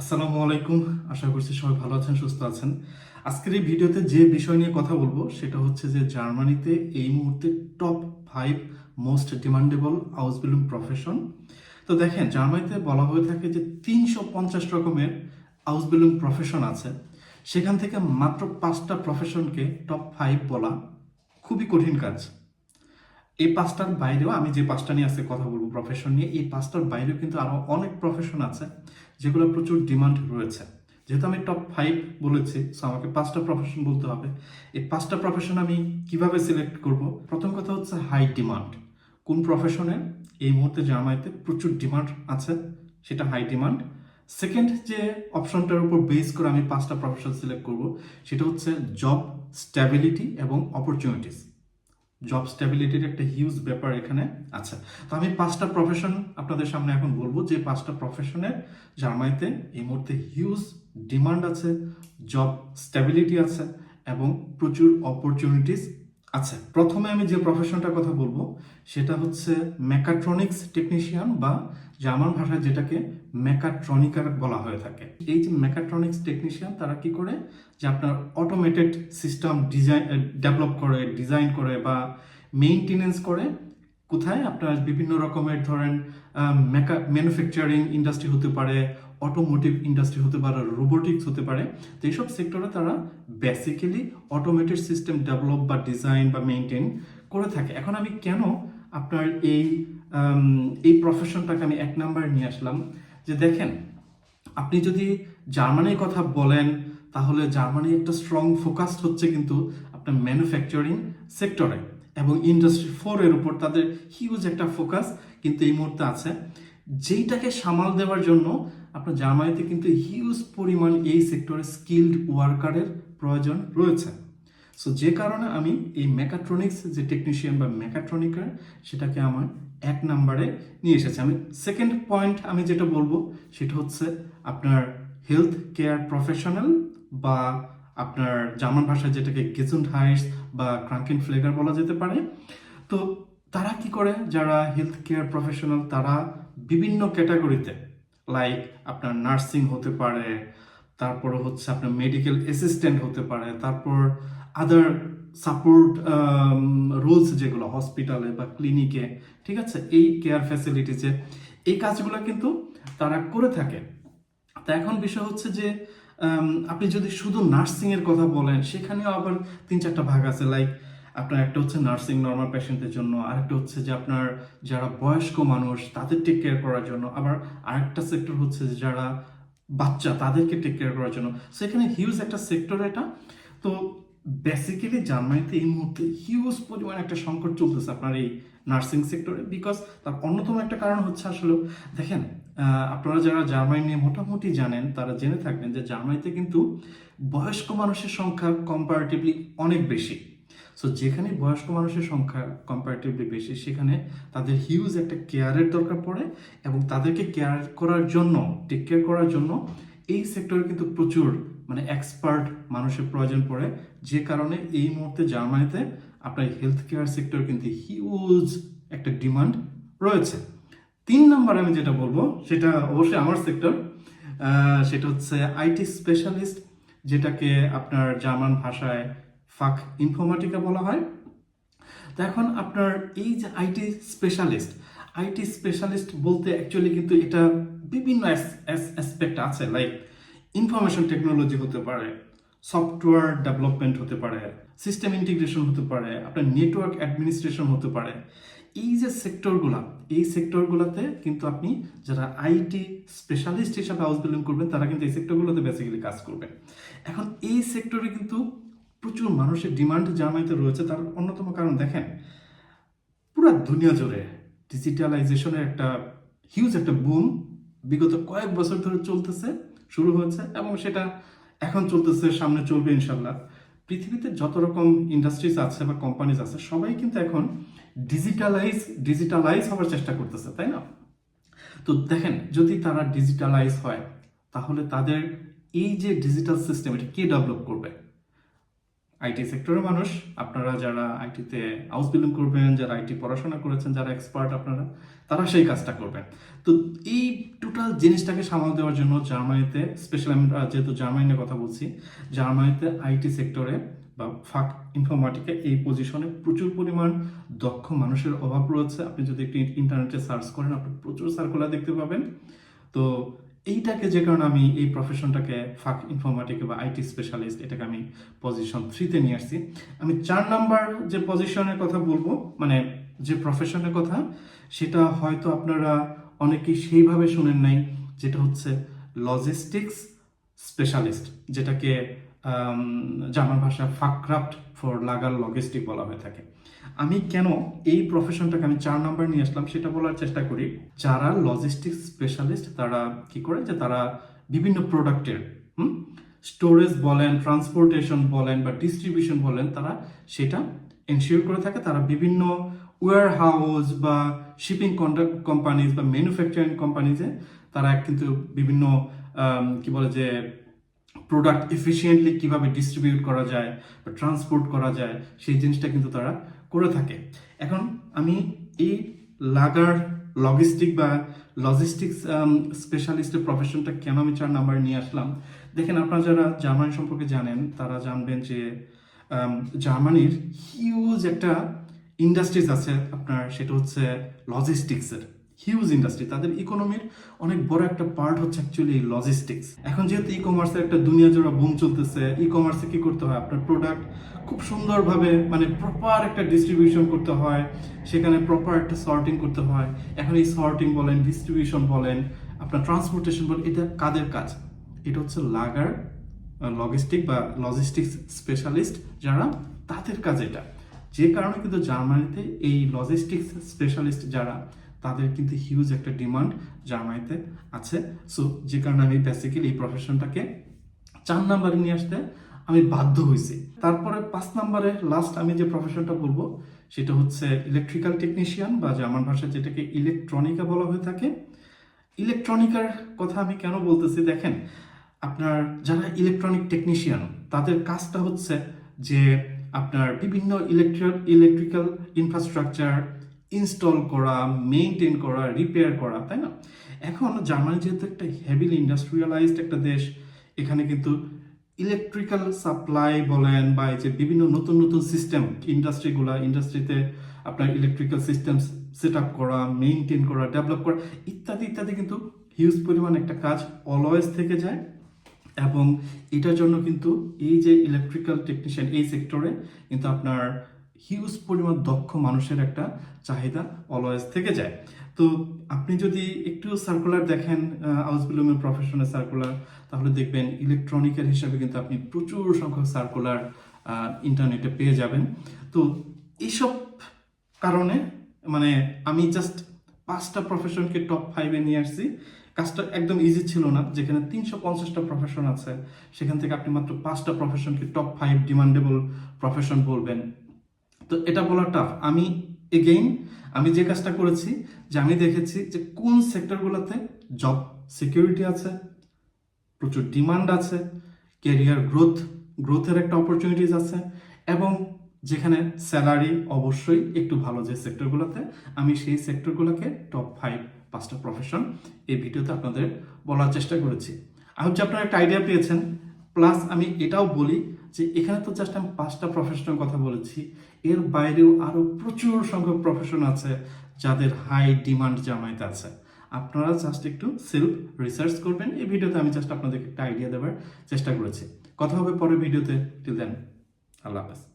আসসালামু আলাইকুম। আশা করছি সবাই ভালো আছেন, সুস্থ আছেন। আজকের এই ভিডিওতে যে বিষয় নিয়ে কথা বলবো সেটা হচ্ছে যে জার্মানিতে এই মুহূর্তে top 5 most demandable house building profession. তো দেখেন, জার্মানিতে বলা হয়ে থাকে যে 350 রকমের হাউস বিল্ডিং প্রফেশন আছে। সেখান থেকে মাত্র 5টা প্রফেশনকে টপ 5 বলা খুবই কঠিন কাজ। এই পাঁচটার বাইরেও, আমি যে পাঁচটা নিয়ে আজকে কথা বলবো প্রফেশন নিয়ে, এই পাঁচটার বাইরেও কিন্তু আরো অনেক প্রফেশন আছে যেগুলো প্রচুর ডিমান্ড রয়েছে। যেহেতু আমি টপ 5 বলেছি, সো আমাকে 5টা প্রফেশন বলতে হবে। এই 5টা প্রফেশন আমি কিভাবে সিলেক্ট করব? প্রথম কথা হচ্ছে হাই ডিমান্ড। কোন প্রফেশনে এই মুহূর্তে জার্মানিতে প্রচুর ডিমান্ড আছে, সেটা হাই ডিমান্ড। সেকেন্ড যে অপশনটার উপর বেস করে আমি 5টা প্রফেশন সিলেক্ট করব, সেটা হচ্ছে জব স্ট্যাবিলিটি এবং অপরচুনিটিস। জব স্ট্যাবিলিটির একটা হিউজ ব্যাপার এখানে আছে। তো আমি 5টা প্রফেশন আপনাদের সামনে এখন বলবো, যে 5টা প্রফেশনের জার্মানিতে এই মুহূর্তে হিউজ ডিমান্ড আছে, জব স্ট্যাবিলিটি আছে এবং প্রচুর অপরচুনিটিস আছে। প্রথমে আমি যে প্রফেশনটার কথা বলবো সেটা হচ্ছে মেকাট্রনিক্স টেকনিশিয়ান, বা জার্মান ভাষায় যেটাকে মেকাট্রনিকার বলা হয়ে থাকে। এই যে মেকাট্রনিক্স টেকনিশিয়ান, তারা কি করে যে আপনার অটোমেটেড সিস্টেম ডেভেলপ করে, ডিজাইন করে বা মেইনটেনেন্স করে। কোথায়? আপনার বিভিন্ন রকমের ধরেন ম্যানুফ্যাকচারিং ইন্ডাস্ট্রি হতে পারে, অটোমোটিভ ইন্ডাস্ট্রি হতে পারে, রোবোটিক্স হতে পারে। তো এইসব সেক্টরে তারা বেসিক্যালি অটোমেটেড সিস্টেম ডেভেলপ বা ডিজাইন বা মেনটেন করে থাকে। এখন আমি কেন আপনার এই প্রফেশনটাকে আমি 1 নম্বরে নিয়ে আসলাম, যে দেখেন, আপনি যদি জার্মানির কথা বলেন তাহলে জার্মানি একটা স্ট্রং ফোকাস হচ্ছে কিন্তু আপনার ম্যানুফ্যাকচারিং সেক্টরে, এবং ইন্ডাস্ট্রি 4 এর উপর তাদের হিউজ একটা ফোকাস কিন্তু এই মুহূর্তে আছে, যেইটাকে সামাল দেওয়ার জন্য আপনার জার্মানিতে কিন্তু হিউজ পরিমাণ এই সেক্টরে স্কিল্ড ওয়ার্কারের প্রয়োজন রয়েছে। সো যে কারণে আমি এই মেকাট্রনিক্স যে টেকনিশিয়ান বা মেকাট্রনিকার, সেটাকে আমার 1 নম্বরে নিয়ে এসেছি। আমি সেকেন্ড পয়েন্ট আমি যেটা বলবো সেটা হচ্ছে আপনার হেলথ কেয়ার প্রফেশনাল, বা আপনার জার্মান ভাষায় যেটাকে গেজুন্ডহাইটস বা ক্রাঙ্কেনফ্লেগার বলা যেতে পারে। তো তারা কি করে? যারা হেলথ কেয়ার প্রফেশনাল, তারা বিভিন্ন ক্যাটাগরিতে, লাইক আপনার নার্সিং হতে পারে, তারপরে হচ্ছে আপনার মেডিকেল অ্যাসিস্ট্যান্ট হতে পারে, তারপর আদার সাপোর্ট রোলস যেগুলো হসপিটালে বা ক্লিনিকে, ঠিক আছে, এই কেয়ার ফ্যাসিলিটিসে এই কাজগুলো কিন্তু তারা করে থাকে। তা এখন বিষয় হচ্ছে যে আপনি যদি শুধু নার্সিং এর কথা বলেন, সেখানেও আবার 3-4টা ভাগ আছে। লাইক আপনার একটা হচ্ছে নার্সিং নর্মাল পেশেন্টের জন্য, আরেকটা হচ্ছে যে আপনার যারা বয়স্ক মানুষ তাদের টেক কেয়ার করার জন্য, আবার আরেকটা সেক্টর হচ্ছে যে যারা বাচ্চা তাদেরকে টেক কেয়ার করার জন্য। সেখানে হিউজ একটা সেক্টর এটা। তো বেসিক্যালি জার্মানিতে এই মুহূর্তে হিউজ পরিমাণ একটা সংকট চলতেছে আপনার এই নার্সিং সেক্টরে। বিকজ তার অন্যতম একটা কারণ হচ্ছে, আসলে দেখেন, আপনারা যারা জার্মানি নিয়ে মোটামুটি জানেন তারা জেনে থাকবেন যে জার্মানিতে কিন্তু বয়স্ক মানুষের সংখ্যা কম্পারেটিভলি অনেক বেশি। সো যেখানে বয়স্ক মানুষের সংখ্যা কম্পারেটিভলি বেশি, সেখানে তাদের হিউজ একটা কেয়ারের দরকার পড়ে, এবং তাদেরকে কেয়ার করার জন্য, টেক কেয়ার করার জন্য এই সেক্টরে কিন্তু প্রচুর মানে এক্সপার্ট মানুষের প্রয়োজন পড়ে। যে কারণে এই মুহূর্তে জার্মানিতে আপনার হেলথ কেয়ার সেক্টর কিন্তু হিউজ একটা ডিমান্ড রয়েছে। 3 নম্বর আমি যেটা বলবো সেটা অবশ্যই আমার সেক্টর, সেটা হচ্ছে আইটি স্পেশালিস্ট, যেটাকে আপনার জার্মান ভাষায় ফাক ইনফরমেটিকা বলা হয়। তো এখন আপনার এই যে আইটি স্পেশালিস্ট বলতে অ্যাকচুয়ালি কিন্তু এটা বিভিন্ন অ্যাসপেক্ট আছে। লাইক ইনফরমেশন টেকনোলজি হতে পারে, সফটওয়্যার ডেভেলপমেন্ট হতে পারে, সিস্টেম ইন্টিগ্রেশন হতে পারে, আপনার নেটওয়ার্ক অ্যাডমিনিস্ট্রেশন হতে পারে। এই যে সেক্টরগুলা, এই সেক্টরগুলোতে কিন্তু আপনি যারা আইটি স্পেশালিস্ট হিসাবে হাউস বিল্ডিং করবেন, তারা কিন্তু এই সেক্টরগুলোতে বেসিক্যালি কাজ করবেন। এখন এই সেক্টরে কিন্তু প্রচুর মানুষের ডিমান্ড জার্মানিতে রয়েছে। তার অন্যতম কারণ দেখেন, পুরো দুনিয়া জুড়ে ডিজিটালাইজেশনের একটা হিউজ একটা বুম বিগত কয়েক বছর ধরে চলতেছে, শুরু হয়েছে, এবং সেটা এখন চলতেছে, সামনে চলবে ইনশাল্লাহ। পৃথিবীতে যত রকম ইন্ডাস্ট্রিজ আছে বা কোম্পানিজ আছে, সবাই কিন্তু এখন ডিজিটালাইজ হওয়ার চেষ্টা করতেছে, তাই না? তো দেখেন, যদি তারা ডিজিটালাইজ হয়, তাহলে তাদের এই যে ডিজিটাল সিস্টেম, এটা কে ডেভেলপ করবে? আইটি সেক্টরের মানুষ, আপনারা যারা আইটিতে হাউস বিল্ডিং করবেন, যারা আইটি পড়াশোনা করেছেন, যারা এক্সপার্ট আপনারা, তারা সেই কাজটা করবেন। তো এই টোটাল জিনিসটাকে সামাল দেওয়ার জন্য জার্মানিতে, স্পেশালি আমরা যেহেতু জার্মানি নিয়ে কথা বলছি, জার্মানিতে আইটি সেক্টরে বা ফাক ইনফরমেটিকে এই পজিশনে প্রচুর পরিমাণ দক্ষ মানুষের অভাব রয়েছে। আপনি যদি একটু ইন্টারনেটে সার্চ করেন, আপনি প্রচুর সার্কুলার দেখতে পাবেন। তো এইটাকে যে কারণে আমি এই প্রফেশনটাকে ফাক ইনফরমেটিক বা আইটি স্পেশালিস্ট, এটাকে আমি পজিশন 3-তে নিয়ে আসছি। আমি 4 নাম্বার যে পজিশনের কথা বলবো, মানে যে প্রফেশনের কথা, সেটা হয়তো আপনারা অনেকেই সেইভাবে শুনেন নাই, যেটা হচ্ছে লজিস্টিক্স স্পেশালিস্ট, যেটাকে জার্মান ভাষায় ফাকক্রাফট ফর লাগার লজিস্টিক বলা হয়ে থাকে। আমি কেন এই প্রফেশনটাকে আমি 4 নাম্বার নিয়ে আসলাম সেটা বলার চেষ্টা করি। যারা লজিস্টিক্স স্পেশালিস্ট তারা কি করে, যে তারা বিভিন্ন প্রোডাক্টের স্টোরেজ বলেন, ট্রান্সপোর্টেশন বলেন বা ডিস্ট্রিবিউশন বলেন, তারা সেটা এনশিওর করে থাকে। তারা বিভিন্ন ওয়্যার হাউস বা শিপিং কোম্পানিজ বা ম্যানুফ্যাকচারিং কোম্পানিজে তারা কিন্তু বিভিন্ন কি বলে যে প্রোডাক্ট এফিসিয়েন্টলি কিভাবে ডিস্ট্রিবিউট করা যায় বা ট্রান্সপোর্ট করা যায়, সেই জিনিসটা কিন্তু তারা করে থাকে। এখন আমি এই লাগার লজিস্টিক বা লজিস্টিক্স স্পেশালিস্টের প্রফেশনটা কেন আমি 4 নাম্বার নিয়ে আসলাম, দেখেন আপনারা যারা জার্মানি সম্পর্কে জানেন তারা জানবেন যে জার্মানির হিউজ একটা ইন্ডাস্ট্রিজ আছে আপনার, সেটা হচ্ছে লজিস্টিক্সের হিউজ ইন্ডাস্ট্রি। তাদের ইকোনমির অনেক বড় একটা পার্ট হচ্ছে অ্যাকচুয়ালি লজিস্টিক্স। এখন যেহেতু ই কমার্সের একটা দুনিয়া জোড়া বুম চলতেছে, ই কমার্সে কি করতে হয়, আপনার প্রোডাক্ট খুব সুন্দরভাবে মানে প্রপার একটা ডিস্ট্রিবিউশন করতে হয়, সেখানে প্রপার একটা সর্টিং করতে হয়। এখন এই সর্টিং বলেন, ডিস্ট্রিবিউশন বলেন, আপনার ট্রান্সপোর্টেশন বলেন, এটা কাদের কাজ? এটা হচ্ছে লাগার লজিস্টিক বা লজিস্টিক্স স্পেশালিস্ট যারা, তাদের কাজ এটা। যে কারণে কিন্তু জার্মানিতে এই লজিস্টিক্স স্পেশালিস্ট যারা, তাদের কিন্তু হিউজ একটা ডিমান্ড জার্মানিতে আছে। সো যে কারণে আমি বেসিক্যালি এই প্রফেশনটাকে 4 নাম্বারে নিয়ে আসতে আমি বাধ্য হয়েছি। তারপরে 5 নাম্বারে লাস্ট আমি যে প্রফেশনটা বলবো সেটা হচ্ছে ইলেকট্রিক্যাল টেকনিশিয়ান বা জার্মান ভাষায় যেটাকে ইলেকট্রনিকা বলা হয়ে থাকে। ইলেকট্রনিকার কথা আমি কেন বলতেছি, দেখেন আপনার যারা ইলেকট্রনিক টেকনিশিয়ান তাদের কাজটা হচ্ছে যে আপনার বিভিন্ন ইলেকট্রিক্যাল ইনফ্রাস্ট্রাকচার ইনস্টল করা, মেইনটেইন করা, রিপেয়ার করা, তাই না? এখন জার্মানি যেহেতু একটা হেভিলি ইন্ডাস্ট্রিয়ালাইজড একটা দেশ, এখানে কিন্তু ইলেকট্রিক্যাল সাপ্লাই বলেন বা এই যে বিভিন্ন নতুন নতুন সিস্টেম ইন্ডাস্ট্রিতে আপনার ইলেকট্রিক্যাল সিস্টেম সেট আপ করা, মেইনটেইন করা, ডেভেলপ করা ইত্যাদি ইত্যাদি কিন্তু হিউজ পরিমাণ একটা কাজ অলওয়েজ থেকে যায়। এবং এটার জন্য কিন্তু এই যে ইলেকট্রিক্যাল টেকনিশিয়ান এই সেক্টরে কিন্তু আপনার হিউজ পরিমাণ দক্ষ মানুষের একটা চাহিদা অলওয়েজ থেকে যায়। তো আপনি যদি একটু সার্কুলার দেখেন, আউসবিলুমের প্রফেশনের সার্কুলার, তাহলে দেখবেন ইলেকট্রনিকের হিসাবে কিন্তু আপনি প্রচুর সংখ্যক সার্কুলার ইন্টারনেটে পেয়ে যাবেন। তো এইসব কারণে মানে আমি জাস্ট 5টা প্রফেশনকে টপ 5-এ নিয়ে আসছি। কাজটা একদম ইজি ছিল না, যেখানে 350টা প্রফেশন আছে সেখান থেকে আপনি মাত্র 5টা প্রফেশনকে টপ 5 ডিমান্ডেবল প্রফেশন বলবেন। তো এটা বলা টাফ। আমি এগেইন আমি যে কাজটা করেছি যে আমি দেখেছি যে কোন সেক্টরগুলোতে জব সিকিউরিটি আছে, প্রচুর ডিমান্ড আছে, ক্যারিয়ার গ্রোথের একটা অপরচুনিটিস আছে, এবং যেখানে স্যালারি অবশ্যই একটু ভালো যে সেক্টরগুলোতে, আমি সেই সেক্টরগুলোকে টপ 5টা প্রফেশন এই ভিডিওতে আপনাদের বলার চেষ্টা করেছি। আই হোপ যে আপনারা একটা আইডিয়া পেয়েছেন। প্লাস আমি এটাও বলি যে এখানে তো জাস্ট আমি 5টা প্রফেশনের কথা বলেছি, এর বাইরেও আরও প্রচুর সংখ্যক প্রফেশন আছে যাদের হাই ডিমান্ড জার্মানিতে আছে। আপনারা জাস্ট একটু সেলফ রিসার্চ করবেন। এই ভিডিওতে আমি জাস্ট আপনাদেরকে একটা আইডিয়া দেওয়ার চেষ্টা করেছি। কথা হবে পরের ভিডিওতে। টিল দেন, আল্লাহ হাফেজ।